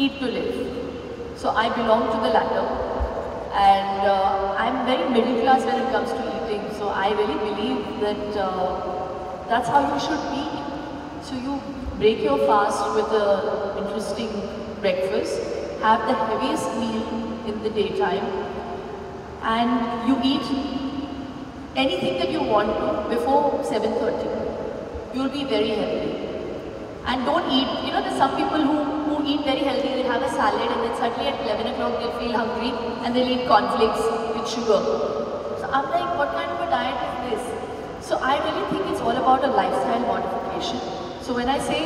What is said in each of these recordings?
eat to live. So I belong to the latter, and I'm very middle class when it comes to eating. So I really believe that that's how you should be. So you break your fast with an interesting breakfast, have the heaviest meal in the daytime, and you eat anything that you want to before 7:30. You'll be very healthy. And don't eat, you know, there's some people who eat very healthy, they'll have a salad and then suddenly at 11 o'clock they'll feel hungry and they'll eat cornflakes with sugar. So I'm like, what kind of a diet is this? So I really think it's all about a lifestyle modification. So when I say,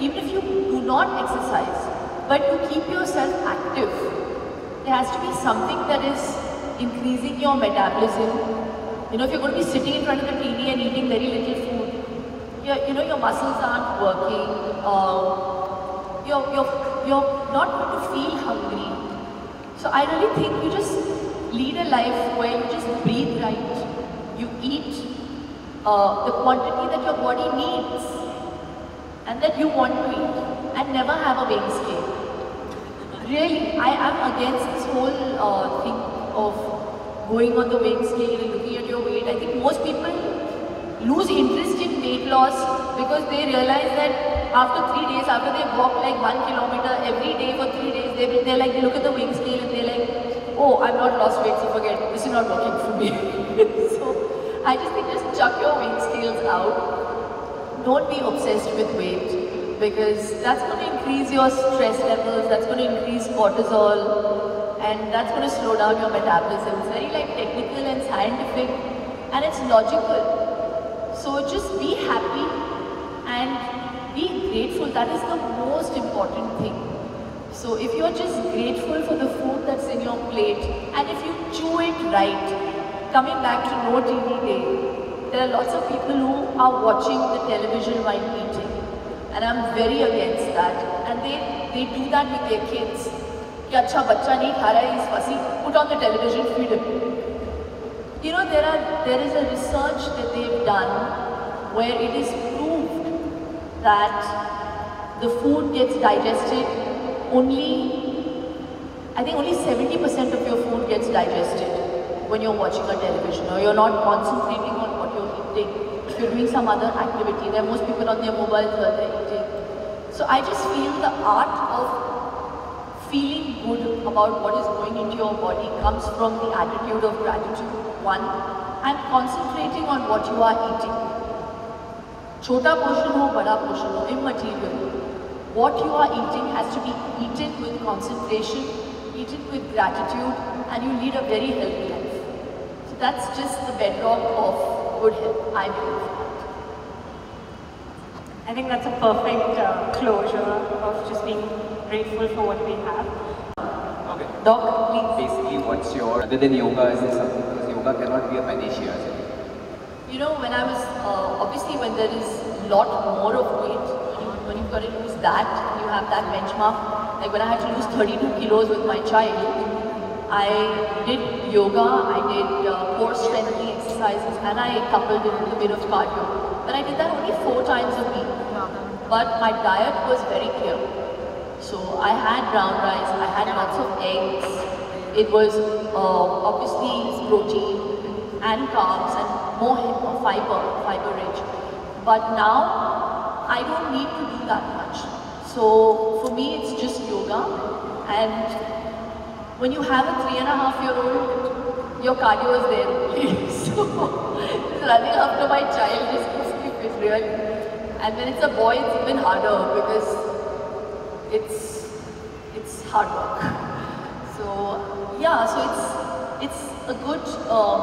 even if you do not exercise, but you keep yourself active, there has to be something that is increasing your metabolism. You know, if you're going to be sitting in front of the TV and eating very little food, your muscles aren't working, you're not going to feel hungry. So I really think you just lead a life where you just breathe right, you eat the quantity that your body needs and that you want to eat, and never have a weighing scale. Really, I am against this whole thing of going on the weighing scale and looking at your weight. I think most people lose interest in weight loss because they realize that after 3 days, after they walk like 1 kilometer every day for 3 days, they look at the weighing scale and they're like, oh, I've not lost weight, so forget, this is not working for me. So I just think just chuck your weighing scales out. Don't be obsessed with weight, because that's going to increase your stress levels, that's going to increase cortisol, and that's going to slow down your metabolism. It's very like technical and scientific, and it's logical. So just be happy and be grateful. That is the most important thing. So if you're just grateful for the food that's in your plate, and if you chew it right, coming back to No TV Day, there are lots of people who are watching the television while eating, and I'm very against that. And they do that with their kids. Ki acha bachcha nahi kha raha hai, he's fussy, put on the television, feed him. You know, there is a research that they've done where it is proved that the food gets digested I think only 70% of your food gets digested when you're watching a television, or you're not concentrating on what you're eating. If you're doing some other activity, there are most people on their mobiles while they're eating. So I just feel the art of feeling good about what is going into your body comes from the attitude of gratitude, one, and concentrating on what you are eating. Chota portion ho, bada portion ho, immaterial. What you are eating has to be eaten with concentration, eaten with gratitude, and you lead a very healthy life. So that's just the bedrock of good health, I believe. I think that's a perfect closure of just being grateful for what we have. Okay. Doc, please. Basically, what's your, other than yoga, is there something, because yoga cannot be a panacea. You know, when I was, obviously when there is a lot more of weight, when you've got to lose that, you have that benchmark. Like when I had to lose 32 kilos with my child, I did yoga, I did core strengthening exercises, and I coupled it with a bit of cardio. But I did that only 4 times a week. But my diet was very clear. So I had brown rice, I had lots of eggs. It was obviously protein and carbs and more fiber rich. But now, I don't need to do that much. So for me, it's just yoga. And when you have a 3.5-year-old, your cardio is there only. So just running after my child just keeps me fit, really. And when it's a boy, it's even harder because it's hard work. So yeah, so it's a good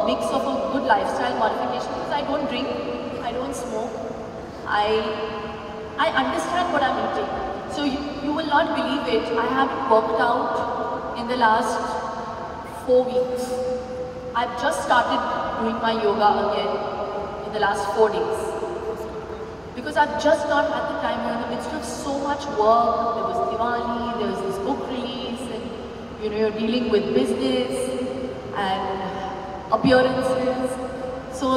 mix of a good lifestyle modification, because I don't drink, I don't smoke, I understand what I'm eating. So you will not believe it, I haven't worked out in the last 4 weeks. I've just started doing my yoga again in the last 4 days. Because I've just not had the time. We're in the midst of so much work. There was Diwali, there was this book release, and you know, you're dealing with business and appearances. So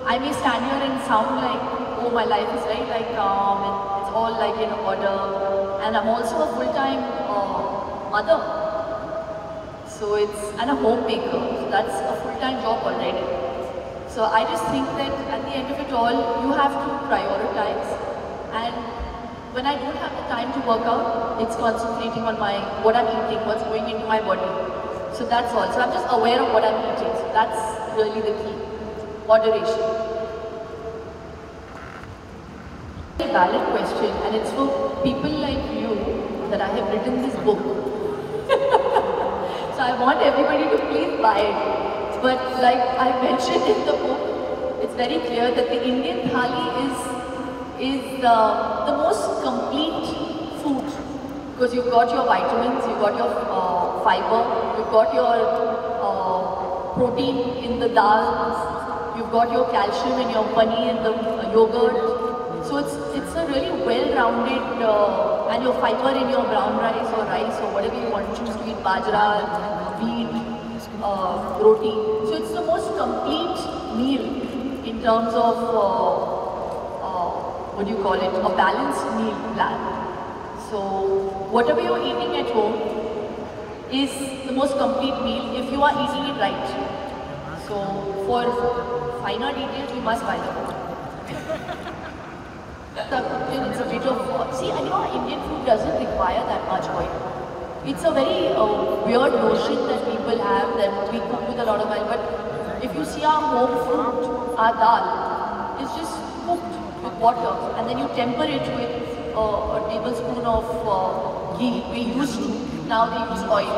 I may stand here and sound like, oh, my life is very like calm and it's all like in order. and I'm also a full-time mother. So and a homemaker. So that's a full-time job already. So I just think that at the end of it all, you have to prioritize. And when I don't have the time to work out, it's concentrating on what I'm eating, what's going into my body. So that's all. So I'm just aware of what I'm eating. So that's really the key. Moderation. A valid question, and it's for people like you that I have written this book. So I want everybody to please buy it. But like I mentioned in the book, it's very clear that the Indian thali is the most complete food, because you've got your vitamins, you've got your fiber, you've got your protein in the dals, you've got your calcium in your paneer and the yogurt. So it's a really well-rounded, and your fiber in your brown rice or whatever you want to choose to eat, bajra, wheat, roti. So it's the most complete meal in terms of, what do you call it, a balanced meal plan. So whatever you're eating at home is the most complete meal if you are eating it right. So for finer details, you must buy the book. It's a bit of, see, I know Indian food doesn't require that much oil. It's a very weird notion that people have that we cook with a lot of oil, but if you see our home food, our dal, it's just cooked with water and then you temper it with a tablespoon of ghee. We used to, now they use oil.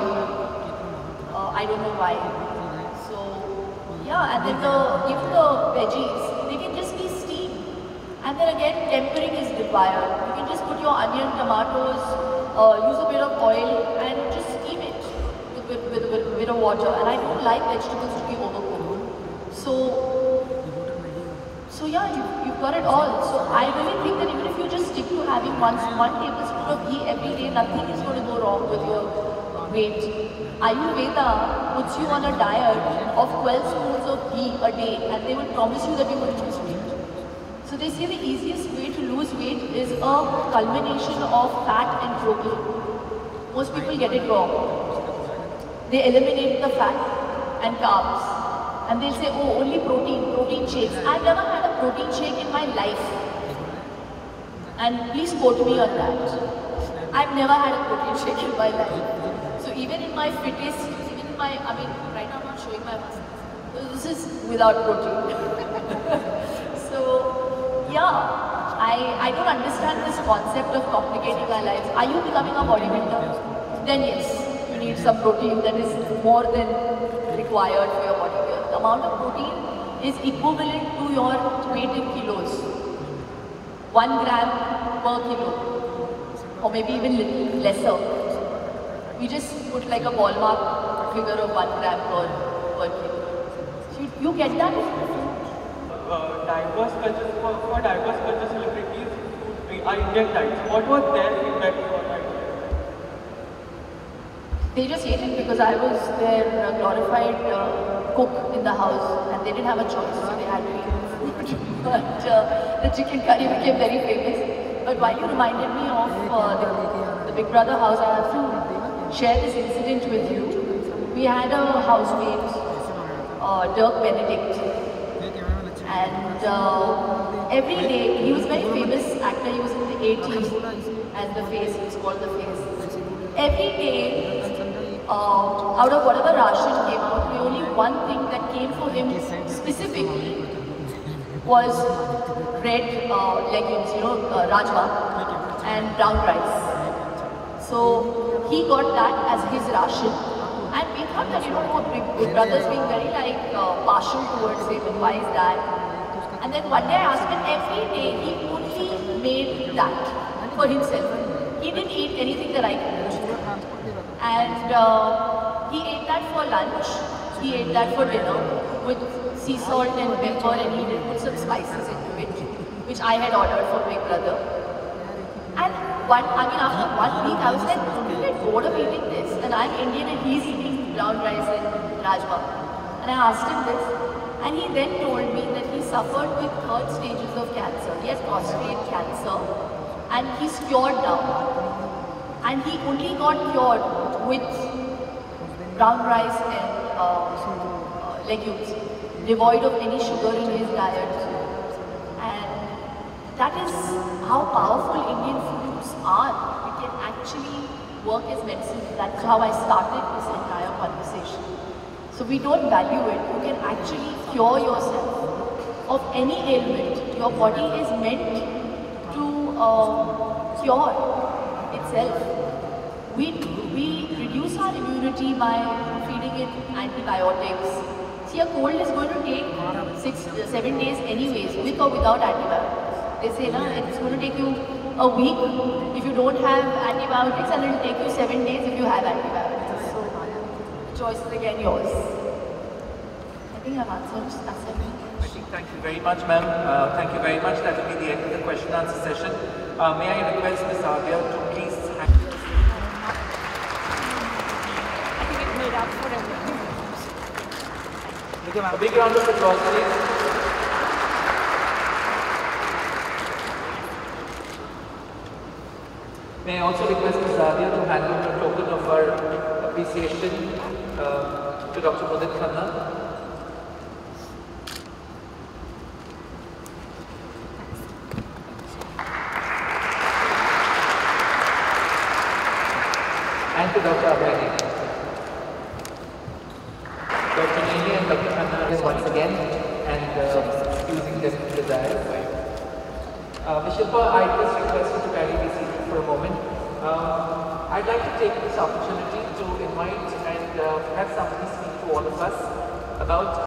I don't know why. So, yeah, and then even the veggies, they can just be steamed. And then again, tempering is required. You can just put your onion, tomatoes, use a bit of oil and just steam it with a bit of water. And I don't like vegetables to be overcooked. So yeah, you've got it all. So I really think that even if you just stick to having one tablespoon of ghee every day, nothing is going to go wrong with your weight. Ayurveda puts you on a diet of 12 spoons of ghee a day, and they will promise you that you're going to lose weight. So they say the easiest way to lose weight is a culmination of fat and protein. Most people get it wrong. They eliminate the fat and carbs. And they'll say, oh, only protein shakes. I've never had a protein shake in my life. And please quote me on that. I've never had a protein shake in my life. So even in my fittest, even in my, I mean, right now I'm not showing my muscles. This is without protein. So, yeah, I don't understand this concept of complicating our lives. Are you becoming a bodybuilder? Then yes, you need some protein that is more than required for your body. The amount of protein is equivalent to your weight in kilos. 1 gram per kilo, or maybe even little lesser. We just put like a ballpark figure of 1 gram per kilo. So you get that? Diverse cultures, for diverse culture celebrities are Indian diets. What was their feedback for that? They just ate it because I was their glorified cook in the house, and they didn't have a choice, so they had to eat food. But the chicken curry became very famous. But while you reminded me of the Big Brother house, I have to share this incident with you. We had a housemate, Dirk Benedict. And every day, he was a very famous actor, he was in the 80s as the Face, he was called the Face. Every day, out of whatever ration came out, the only one thing that came for him specifically was red legumes, rajma and brown rice. So he got that as his ration. And we thought that, Big Brother's being very partial towards him, and why is that? And then one day I asked him, every day he only made that for himself. He didn't eat anything that I could. And he ate that for lunch, he ate that for dinner with sea salt and pepper, and he did put some spices into it, which I had ordered for Big Brother. And after 1 week I was like, don't you get bored of eating this? And I'm Indian and he's eating brown rice and rajma. And I asked him this, and he then told me that he suffered with 3rd stages of cancer. He has prostate cancer and he's cured now. and he only got cured with brown rice and legumes, devoid of any sugar in his diet. And that is how powerful Indian foods are. It can actually work as medicine. That's how I started this entire conversation. So we don't value it. You can actually cure yourself of any ailment. Your body is meant to cure itself. We reduce our immunity by feeding it antibiotics. See, a cold is going to take 7 days anyways, with or without antibiotics. They say, na, it's going to take you a week if you don't have antibiotics, and it will take you 7 days if you have antibiotics. So, the choice is again yours. I think I've answered that. Thank you very much, ma'am. Thank you very much. That will be the end of the question and answer session. May I request Ms. Adya to please hang. I think it made up for everything. A big round of applause, please. May I also request Ms. Adya to hand over a token of our appreciation to Dr. Mudit Khanna. And to Dr. Abhay. Dr. Nini and Dr. Khanna once again, and using this desire. Ms. Shilpa, I just request you to carry this seat for a moment. I'd like to take this opportunity to invite and have somebody speak to all of us about